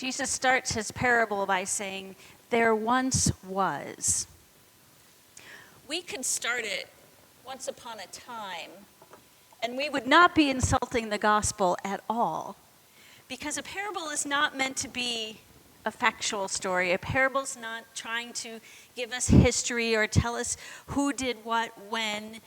Jesus starts his parable by saying, "There once was." We could start it once upon a time, and we would not be insulting the gospel at all, because a parable is not meant to be a factual story. A parable's not trying to give us history or tell us who did what when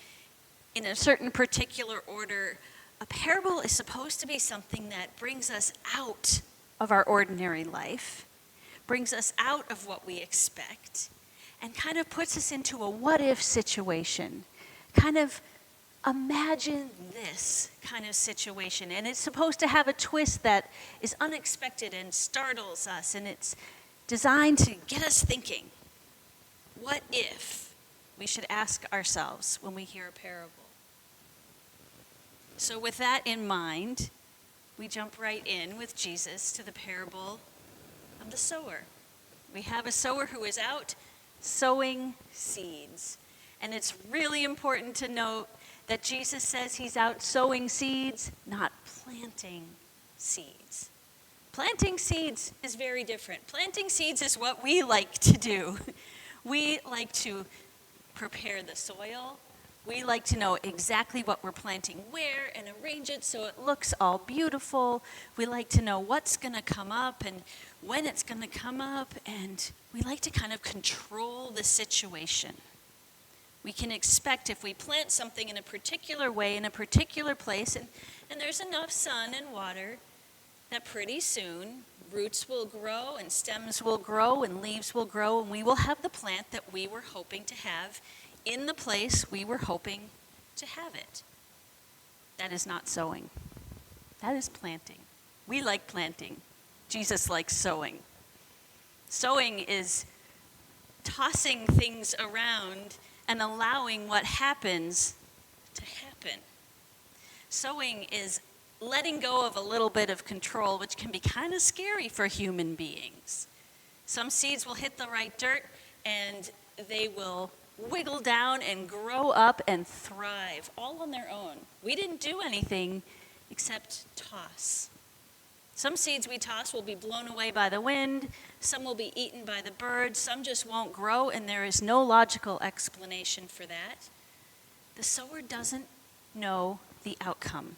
in a certain particular order. A parable is supposed to be something that brings us out of our ordinary life, brings us out of what we expect, and kind of puts us into a what-if situation. Kind of imagine this kind of situation. And it's supposed to have a twist that is unexpected and startles us, and it's designed to get us thinking. What if? We should ask ourselves when we hear a parable. So with that in mind, we jump right in with Jesus to the parable of the sower. We have a sower who is out sowing seeds. And it's really important to note that Jesus says he's out sowing seeds, not planting seeds. Planting seeds is very different. Planting seeds is what we like to do. We like to prepare the soil. We like to know exactly what we're planting where and arrange it so it looks all beautiful. We like to know what's going to come up and when it's going to come up, and we like to kind of control the situation. We can expect if we plant something in a particular way, in a particular place, and there's enough sun and water, that pretty soon roots will grow and stems will grow and leaves will grow, and we will have the plant that we were hoping to have in the place we were hoping to have it. That is not sowing. That is planting. We like planting. Jesus likes sowing. Sowing is tossing things around and allowing what happens to happen. Sowing is letting go of a little bit of control, which can be kind of scary for human beings. Some seeds will hit the right dirt and they will wiggle down and grow up and thrive all on their own. We didn't do anything except toss. Some seeds we toss will be blown away by the wind, some will be eaten by the birds, some just won't grow, and there is no logical explanation for that. The sower doesn't know the outcome,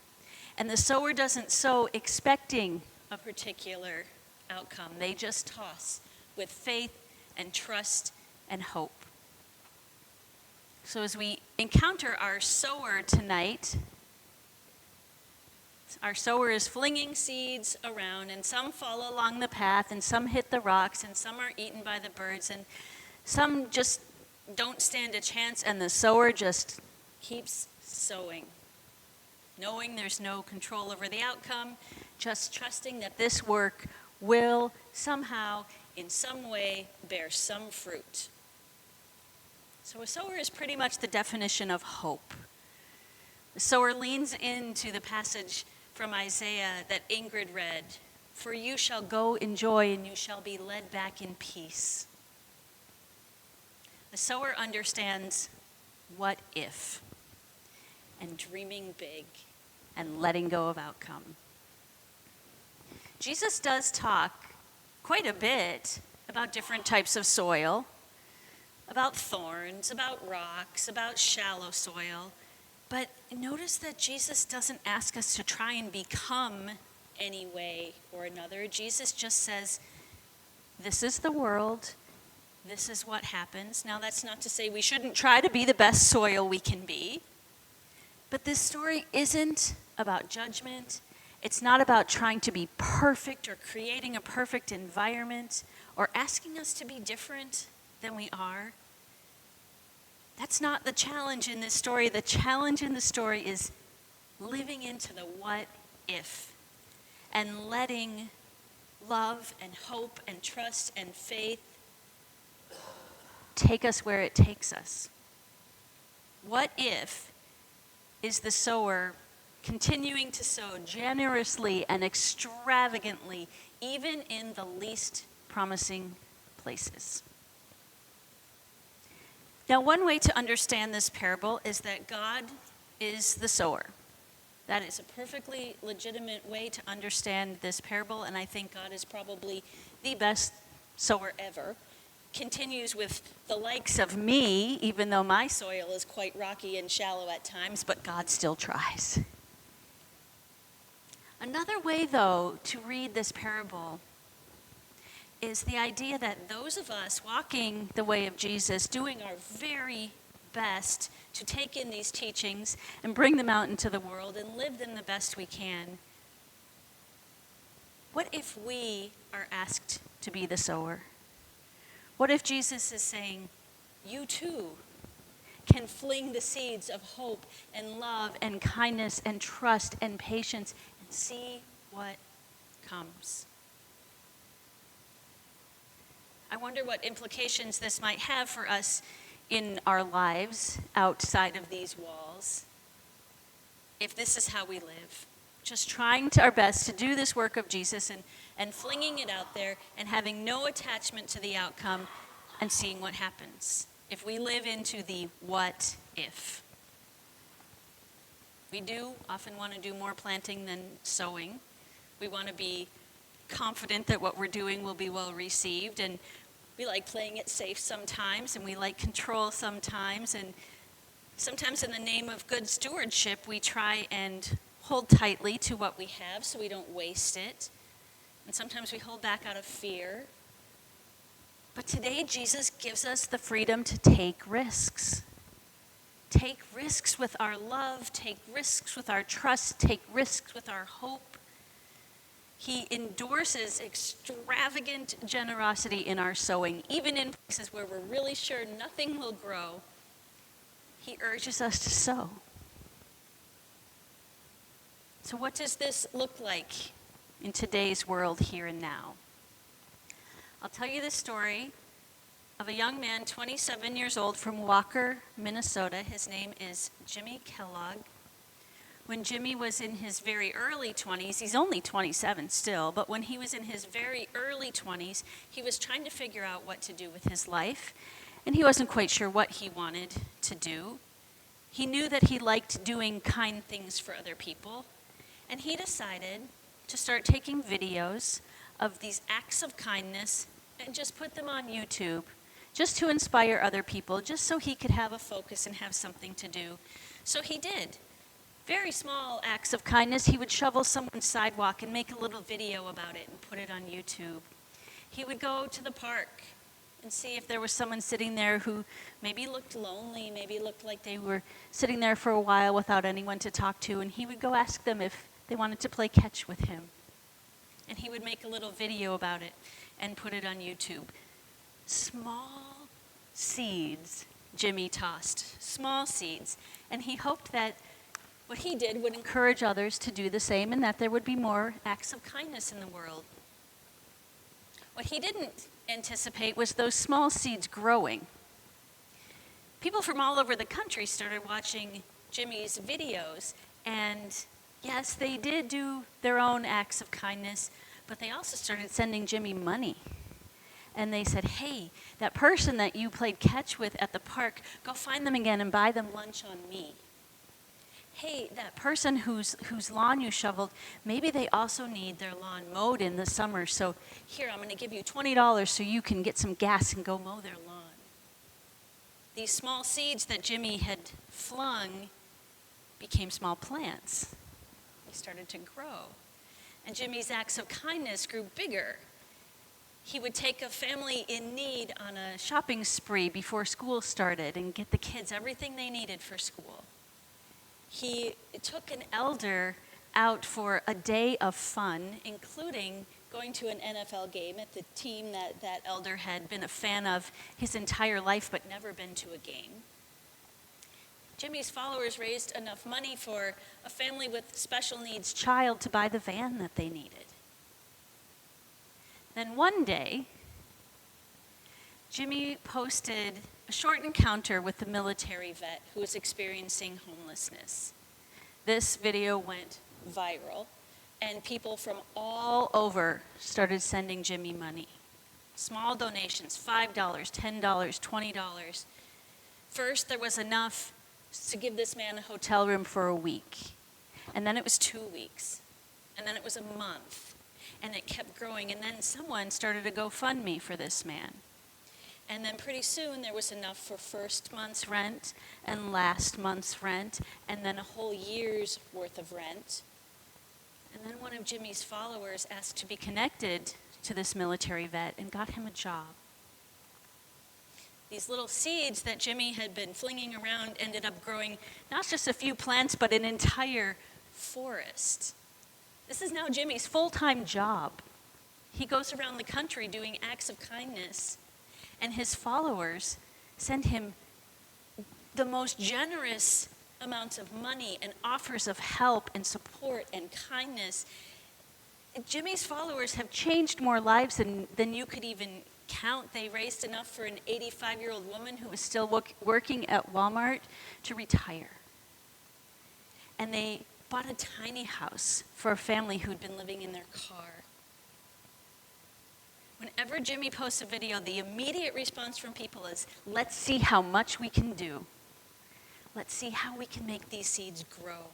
and the sower doesn't sow expecting a particular outcome. They just toss with faith and trust and hope. So as we encounter our sower tonight, our sower is flinging seeds around, and some fall along the path, and some hit the rocks, and some are eaten by the birds, and some just don't stand a chance, and the sower just keeps sowing, knowing there's no control over the outcome, just trusting that this work will somehow, in some way, bear some fruit. So a sower is pretty much the definition of hope. The sower leans into the passage from Isaiah that Ingrid read, "For you shall go in joy and you shall be led back in peace." The sower understands what if and dreaming big and letting go of outcome. Jesus does talk quite a bit about different types of soil, about thorns, about rocks, about shallow soil. But notice that Jesus doesn't ask us to try and become any way or another. Jesus just says, this is the world, this is what happens. Now that's not to say we shouldn't try to be the best soil we can be. But this story isn't about judgment. It's not about trying to be perfect or creating a perfect environment or asking us to be different than we are. That's not the challenge in this story. The challenge in the story is living into the what if and letting love and hope and trust and faith take us where it takes us. What if is the sower continuing to sow generously and extravagantly, even in the least promising places. Now, one way to understand this parable is that God is the sower. That is a perfectly legitimate way to understand this parable, and I think God is probably the best sower ever. Continues with the likes of me, even though my soil is quite rocky and shallow at times, but God still tries. Another way, though, to read this parable is the idea that those of us walking the way of Jesus, doing our very best to take in these teachings and bring them out into the world and live them the best we can, what if we are asked to be the sower? What if Jesus is saying, you too can fling the seeds of hope and love and kindness and trust and patience and see what comes? I wonder what implications this might have for us in our lives outside of these walls, if this is how we live. Just trying our best to do this work of Jesus and flinging it out there and having no attachment to the outcome and seeing what happens. If we live into the what if. We do often want to do more planting than sowing. We want to be confident that what we're doing will be well received, and we like playing it safe sometimes, and we like control sometimes, and sometimes in the name of good stewardship, we try and hold tightly to what we have so we don't waste it, and sometimes we hold back out of fear. But today, Jesus gives us the freedom to take risks. Take risks with our love, take risks with our trust, take risks with our hope. He endorses extravagant generosity in our sowing, even in places where we're really sure nothing will grow. He urges us to sow. So what does this look like in today's world, here and now? I'll tell you the story of a young man, 27 years old, from Walker, Minnesota. His name is Jimmy Kellogg. When Jimmy was in his very early 20s, he's only 27 still, but when he was in his very early 20s, he was trying to figure out what to do with his life, and he wasn't quite sure what he wanted to do. He knew that he liked doing kind things for other people, and he decided to start taking videos of these acts of kindness and just put them on YouTube, just to inspire other people, just so he could have a focus and have something to do. So he did. Very small acts of kindness. He would shovel someone's sidewalk and make a little video about it and put it on YouTube. He would go to the park and see if there was someone sitting there who maybe looked lonely, maybe looked like they were sitting there for a while without anyone to talk to, and he would go ask them if they wanted to play catch with him. And he would make a little video about it and put it on YouTube. Small seeds Jimmy tossed, small seeds, and he hoped that what he did would encourage others to do the same, and that there would be more acts of kindness in the world. What he didn't anticipate was those small seeds growing. People from all over the country started watching Jimmy's videos, and yes, they did do their own acts of kindness, but they also started sending Jimmy money. And they said, hey, that person that you played catch with at the park, go find them again and buy them lunch on me. Hey, that person whose lawn you shoveled, maybe they also need their lawn mowed in the summer, so here, I'm going to give you $20 so you can get some gas and go mow their lawn. These small seeds that Jimmy had flung became small plants. They started to grow. And Jimmy's acts of kindness grew bigger. He would take a family in need on a shopping spree before school started and get the kids everything they needed for school. He took an elder out for a day of fun, including going to an NFL game at the team that elder had been a fan of his entire life but never been to a game. Jimmy's followers raised enough money for a family with special needs child to buy the van that they needed. Then one day, Jimmy posted a short encounter with the military vet who was experiencing homelessness. This video went viral, and people from all over started sending Jimmy money. Small donations, $5, $10, $20. First, there was enough to give this man a hotel room for a week. And then it was 2 weeks. And then it was a month. And it kept growing. And then someone started a GoFundMe for this man. And then pretty soon there was enough for first month's rent and last month's rent and then a whole year's worth of rent. And then one of Jimmy's followers asked to be connected to this military vet and got him a job. These little seeds that Jimmy had been flinging around ended up growing not just a few plants, but an entire forest. This is now Jimmy's full-time job. He goes around the country doing acts of kindness, and his followers send him the most generous amounts of money and offers of help and support and kindness. Jimmy's followers have changed more lives than you could even count. They raised enough for an 85-year-old woman who was still working at Walmart to retire. And they bought a tiny house for a family who'd been living in their car. Whenever Jimmy posts a video, the immediate response from people is, let's see how much we can do. Let's see how we can make these seeds grow.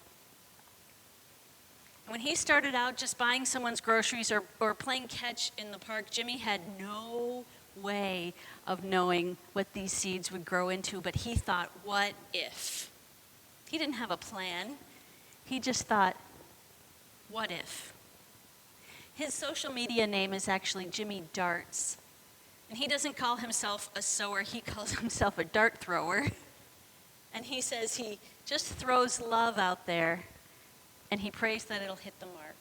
When he started out just buying someone's groceries or playing catch in the park, Jimmy had no way of knowing what these seeds would grow into, but he thought, what if? He didn't have a plan. He just thought, what if? His social media name is actually Jimmy Darts. And he doesn't call himself a sower, he calls himself a dart thrower. And he says he just throws love out there and he prays that it'll hit the mark.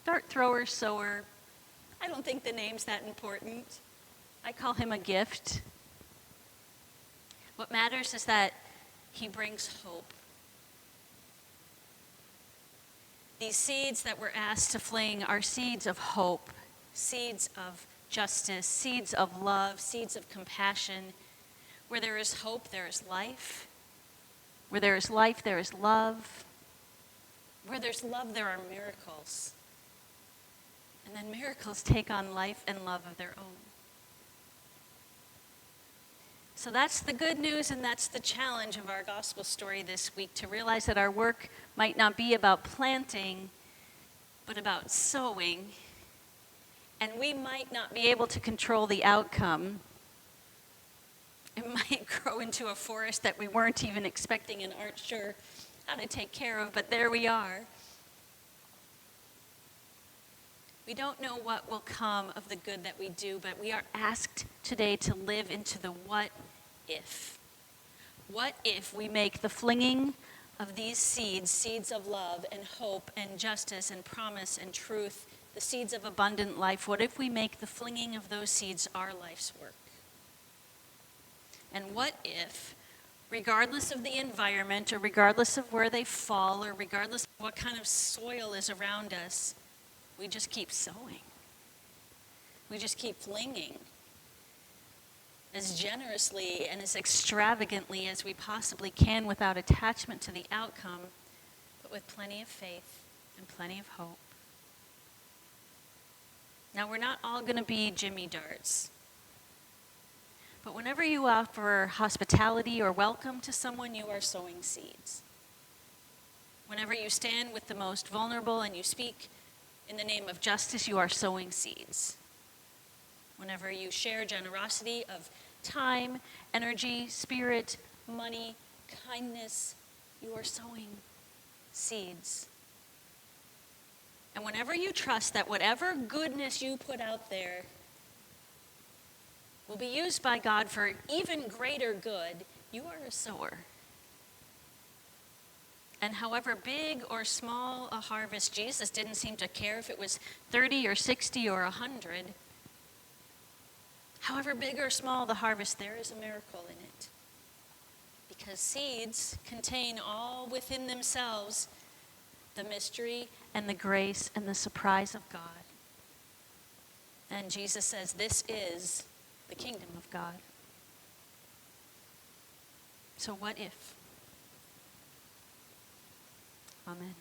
Dart thrower, sower, I don't think the name's that important. I call him a gift. What matters is that he brings hope. These seeds that we're asked to fling are seeds of hope, seeds of justice, seeds of love, seeds of compassion. Where there is hope, there is life. Where there is life, there is love. Where there's love, there are miracles. And then miracles take on life and love of their own. So that's the good news, and that's the challenge of our gospel story this week, to realize that our work might not be about planting, but about sowing. And we might not be able to control the outcome. It might grow into a forest that we weren't even expecting and aren't sure how to take care of, but there we are. We don't know what will come of the good that we do, but we are asked today to live into the what if. What if we make the flinging of these seeds, seeds of love and hope and justice and promise and truth, the seeds of abundant life, what if we make the flinging of those seeds our life's work? And what if, regardless of the environment, or regardless of where they fall, or regardless of what kind of soil is around us, we just keep sowing. We just keep flinging as generously and as extravagantly as we possibly can without attachment to the outcome, but with plenty of faith and plenty of hope. Now, we're not all going to be Jimmy Darts. But whenever you offer hospitality or welcome to someone, you are sowing seeds. Whenever you stand with the most vulnerable and you speak in the name of justice, you are sowing seeds. Whenever you share generosity of time, energy, spirit, money, kindness, you are sowing seeds. And whenever you trust that whatever goodness you put out there will be used by God for even greater good, you are a sower. And however big or small a harvest, Jesus didn't seem to care if it was 30 or 60 or 100. However big or small the harvest, there is a miracle in it. Because seeds contain all within themselves the mystery and the grace and the surprise of God. And Jesus says, this is the kingdom of God. So what if? Amen.